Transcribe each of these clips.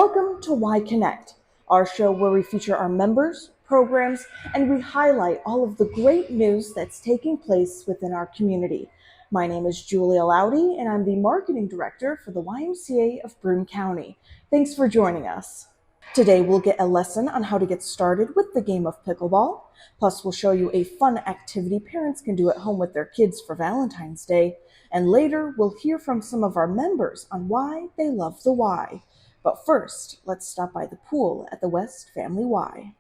Welcome to Y Connect, our show where we feature our members, programs, and we highlight all of the great news that's taking place within our community. My name is Julia Laudy, and I'm the Marketing Director for the YMCA of Broome County. Thanks for joining us. Today we'll get a lesson on how to get started with the game of pickleball. Plus we'll show you a fun activity parents can do at home with their kids for Valentine's Day. And later we'll hear from some of our members on why they love the Y. But first, let's stop by the pool at the West Family Y.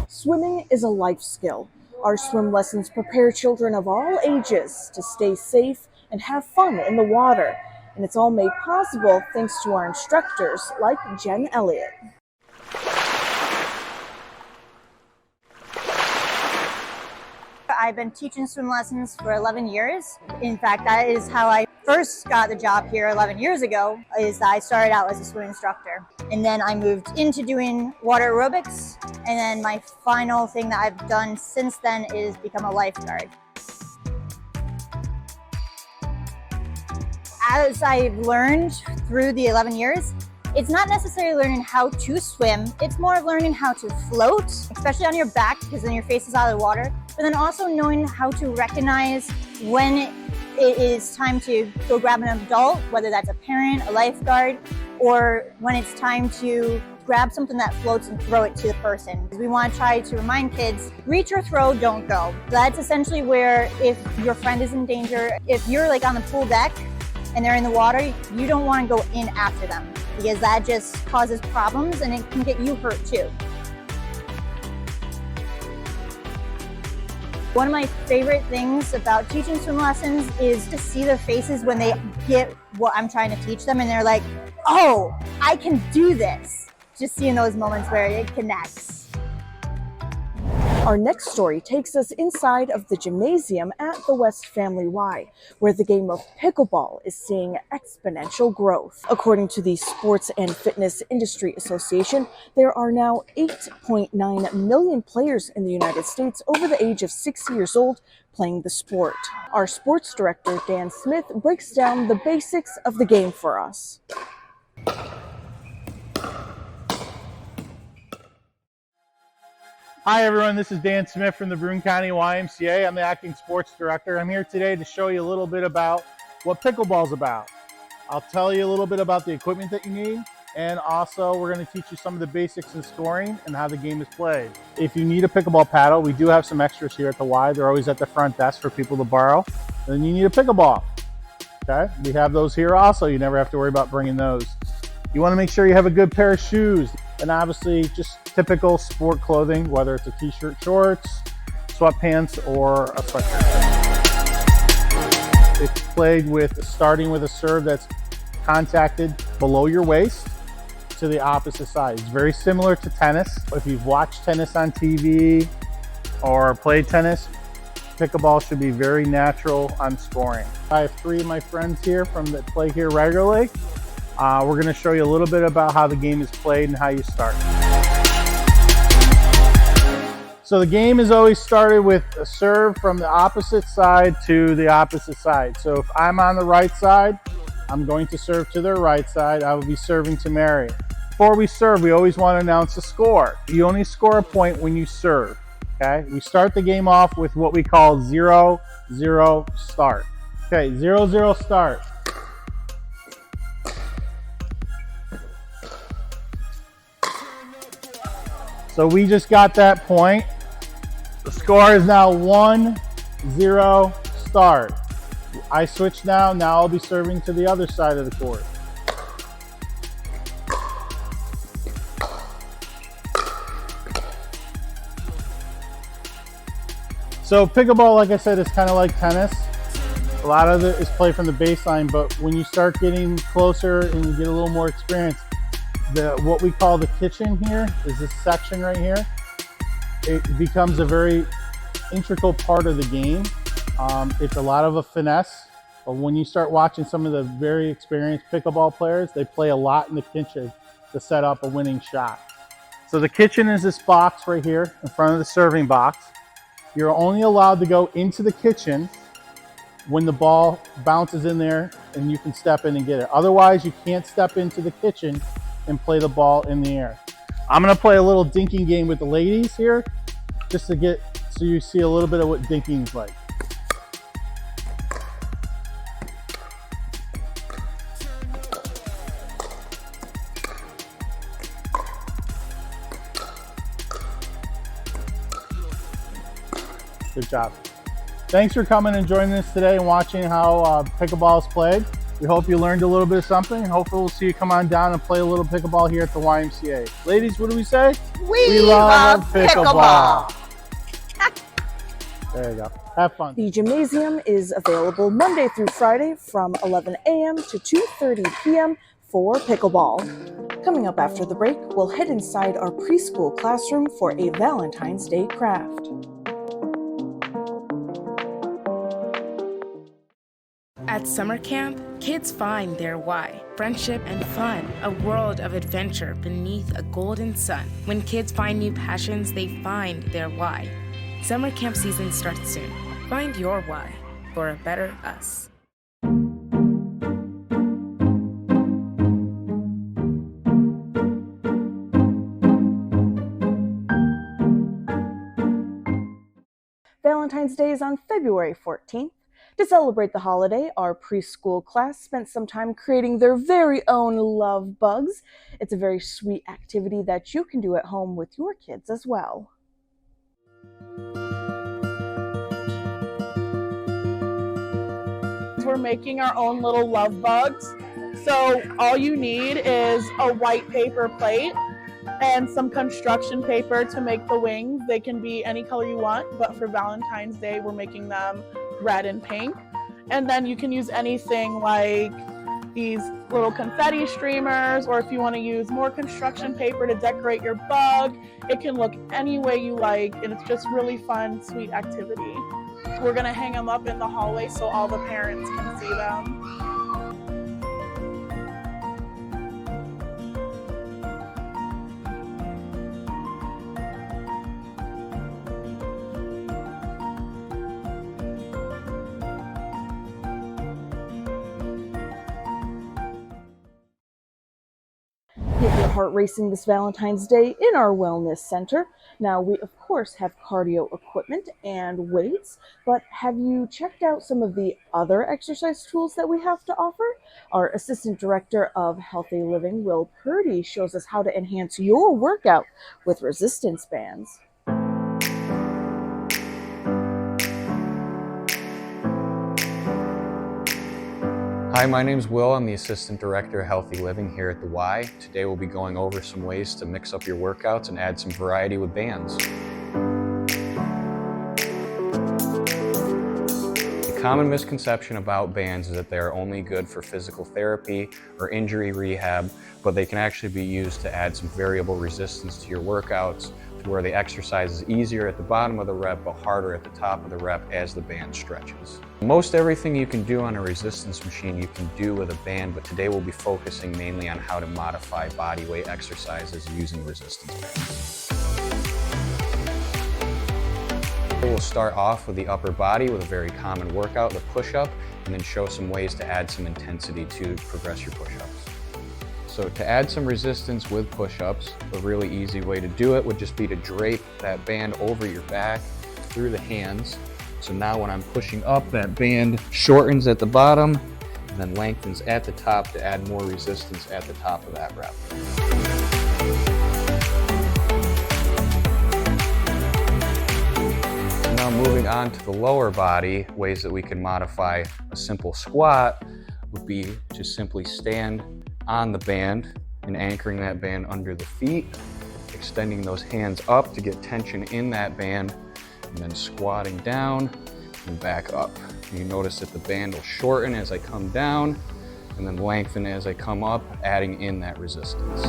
Swimming is a life skill. Our swim lessons prepare children of all ages to stay safe and have fun in the water. And it's all made possible thanks to our instructors like Jen Elliott. I've been teaching swim lessons for 11 years. In fact, that is how I first got the job here 11 years ago, is I started out as a swim instructor. And then I moved into doing water aerobics. And then my final thing that I've done since then is become a lifeguard. As I've learned through the 11 years, it's not necessarily learning how to swim, it's more of learning how to float, especially on your back because then your face is out of the water, but then also knowing how to recognize when it is time to go grab an adult, whether that's a parent, a lifeguard, or when it's time to grab something that floats and throw it to the person. We want to try to remind kids, reach or throw, don't go. That's essentially where if your friend is in danger, if you're like on the pool deck and they're in the water, you don't want to go in after them because that just causes problems and it can get you hurt too. One of my favorite things about teaching swim lessons is to see their faces when they get what I'm trying to teach them and they're like, oh, I can do this. Just seeing those moments where it connects. Our next story takes us inside of the gymnasium at the West Family Y, where the game of pickleball is seeing exponential growth. According to the Sports and Fitness Industry Association, there are now 8.9 million players in the United States over the age of 6 years old playing the sport. Our sports director, Dan Smith, breaks down the basics of the game for us. Hi everyone, this is Dan Smith from the Broome County YMCA. I'm the acting sports director. I'm here today to show you a little bit about what pickleball is about. I'll tell you a little bit about the equipment that you need, and also we're going to teach you some of the basics in scoring and how the game is played. If you need a pickleball paddle, we do have some extras here at the Y. They're always at the front desk for people to borrow. Then you need a pickleball. Okay, we have those here also. You never have to worry about bringing those. You want to make sure you have a good pair of shoes, and obviously just typical sport clothing, whether it's a t-shirt, shorts, sweatpants, or a sweatshirt. It's played with starting with a serve that's contacted below your waist to the opposite side. It's very similar to tennis. If you've watched tennis on TV or played tennis, pickleball should be very natural on scoring. I have three of my friends here that play here regularly. We're going to show you a little bit about how the game is played and how you start. So the game is always started with a serve from the opposite side to the opposite side. So if I'm on the right side, I'm going to serve to their right side. I will be serving to Mary. Before we serve, we always want to announce a score. You only score a point when you serve. Okay? We start the game off with what we call 0-0 start. Okay, 0-0 start. So we just got that point. The score is now 1-0 start. I switch now. Now I'll be serving to the other side of the court. So pickleball, like I said, is kind of like tennis. A lot of it is played from the baseline, but when you start getting closer and you get a little more experience, what we call the kitchen here is this section right here. It becomes a very integral part of the game. It's a lot of a finesse, but when you start watching some of the very experienced pickleball players, they play a lot in the kitchen to set up a winning shot. So the kitchen is this box right here in front of the serving box. You're only allowed to go into the kitchen when the ball bounces in there and you can step in and get it. Otherwise, you can't step into the kitchen and play the ball in the air. I'm gonna play a little dinking game with the ladies here, just to get, so you see a little bit of what dinking's like. Good job. Thanks for coming and joining us today and watching how pickleball is played. We hope you learned a little bit of something, and hopefully we'll see you come on down and play a little pickleball here at the YMCA. Ladies, what do we say? We love pickleball. There you go. Have fun. The gymnasium is available Monday through Friday from 11 a.m. to 2:30 p.m. for pickleball. Coming up after the break, we'll head inside our preschool classroom for a Valentine's Day craft. At summer camp, kids find their why. Friendship and fun, a world of adventure beneath a golden sun. When kids find new passions, they find their why. Summer camp season starts soon. Find your why for a better us. Valentine's Day is on February 14th. To celebrate the holiday, our preschool class spent some time creating their very own love bugs. It's a very sweet activity that you can do at home with your kids as well. We're making our own little love bugs. So all you need is a white paper plate and some construction paper to make the wings. They can be any color you want, but for Valentine's Day, we're making them red and pink. And then you can use anything like these little confetti streamers, or if you want to use more construction paper to decorate your bug, it can look any way you like, and it's just really fun, sweet activity. We're gonna hang them up in the hallway so all the parents can see them. Get your heart racing this Valentine's Day in our wellness center. Now, we of course have cardio equipment and weights, but have you checked out some of the other exercise tools that we have to offer? Our Assistant Director of Healthy Living, Will Purdy, shows us how to enhance your workout with resistance bands. Hi, my name's Will. I'm the Assistant Director of Healthy Living here at the Y. Today we'll be going over some ways to mix up your workouts and add some variety with bands. The common misconception about bands is that they're only good for physical therapy or injury rehab, but they can actually be used to add some variable resistance to your workouts, to where the exercise is easier at the bottom of the rep but harder at the top of the rep as the band stretches. Most everything you can do on a resistance machine you can do with a band, but today we'll be focusing mainly on how to modify body weight exercises using resistance bands. We'll start off with the upper body with a very common workout, the push-up, and then show some ways to add some intensity to progress your push-ups. So to add some resistance with push-ups, a really easy way to do it would just be to drape that band over your back through the hands. So now when I'm pushing up, that band shortens at the bottom and then lengthens at the top to add more resistance at the top of that rep. So now moving on to the lower body, ways that we can modify a simple squat would be to simply stand on the band and anchoring that band under the feet, extending those hands up to get tension in that band, and then squatting down and back up. You notice that the band will shorten as I come down and then lengthen as I come up, adding in that resistance.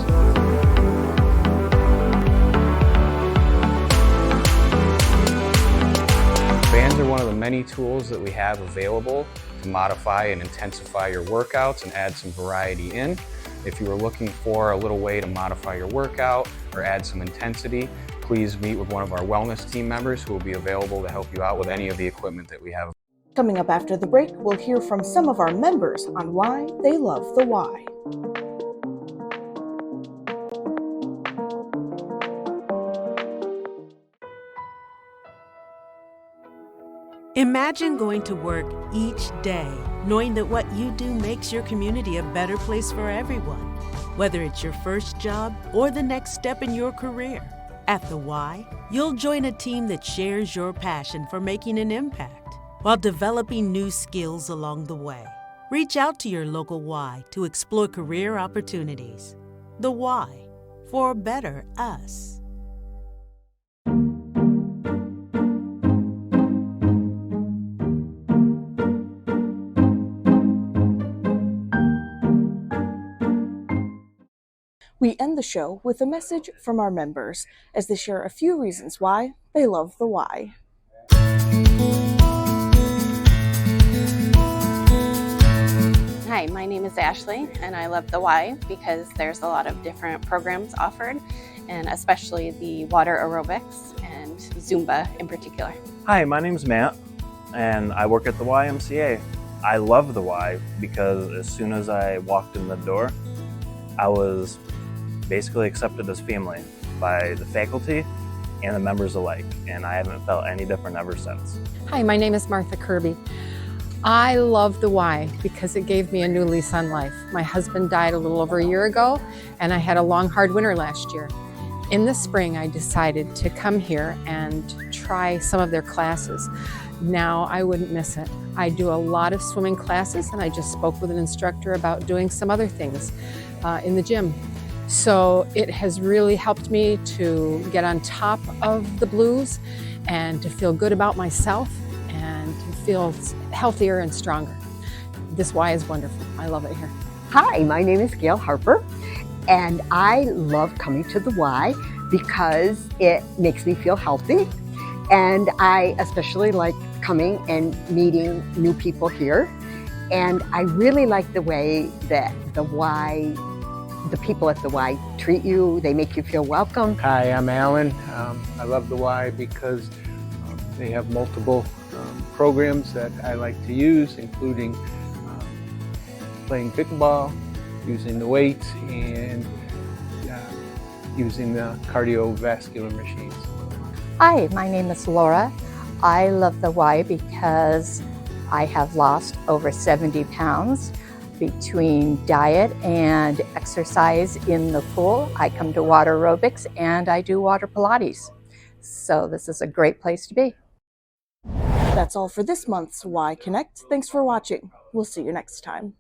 Bands are one of the many tools that we have available to modify and intensify your workouts and add some variety in. If you are looking for a little way to modify your workout or add some intensity, please meet with one of our wellness team members who will be available to help you out with any of the equipment that we have. Coming up after the break, we'll hear from some of our members on why they love the Y. Imagine going to work each day knowing that what you do makes your community a better place for everyone, whether it's your first job or the next step in your career. At the Y, you'll join a team that shares your passion for making an impact while developing new skills along the way. Reach out to your local Y to explore career opportunities. The Y, for a better us. We end the show with a message from our members as they share a few reasons why they love the Y. Hi, my name is Ashley and I love the Y because there's a lot of different programs offered, and especially the water aerobics and Zumba in particular. Hi, my name is Matt and I work at the YMCA. I love the Y because as soon as I walked in the door, I was basically accepted as family by the faculty and the members alike, and I haven't felt any different ever since. Hi, my name is Martha Kirby. I love the Y because it gave me a new lease on life. My husband died a little over a year ago, and I had a long, hard winter last year. In the spring, I decided to come here and try some of their classes. Now I wouldn't miss it. I do a lot of swimming classes, and I just spoke with an instructor about doing some other things in the gym. So it has really helped me to get on top of the blues and to feel good about myself and to feel healthier and stronger. This Y is wonderful. I love it here. Hi, my name is Gail Harper, and I love coming to the Y because it makes me feel healthy, and I especially like coming and meeting new people here, and I really like the way that the people at the Y treat you. They make you feel welcome. Hi, I'm Alan. I love the Y because they have multiple programs that I like to use, including playing pickleball, using the weights, and using the cardiovascular machines. Hi, my name is Laura. I love the Y because I have lost over 70 pounds. Between diet and exercise in the pool, I come to water aerobics and I do water Pilates. So this is a great place to be. That's all for this month's Y Connect. Thanks for watching. We'll see you next time.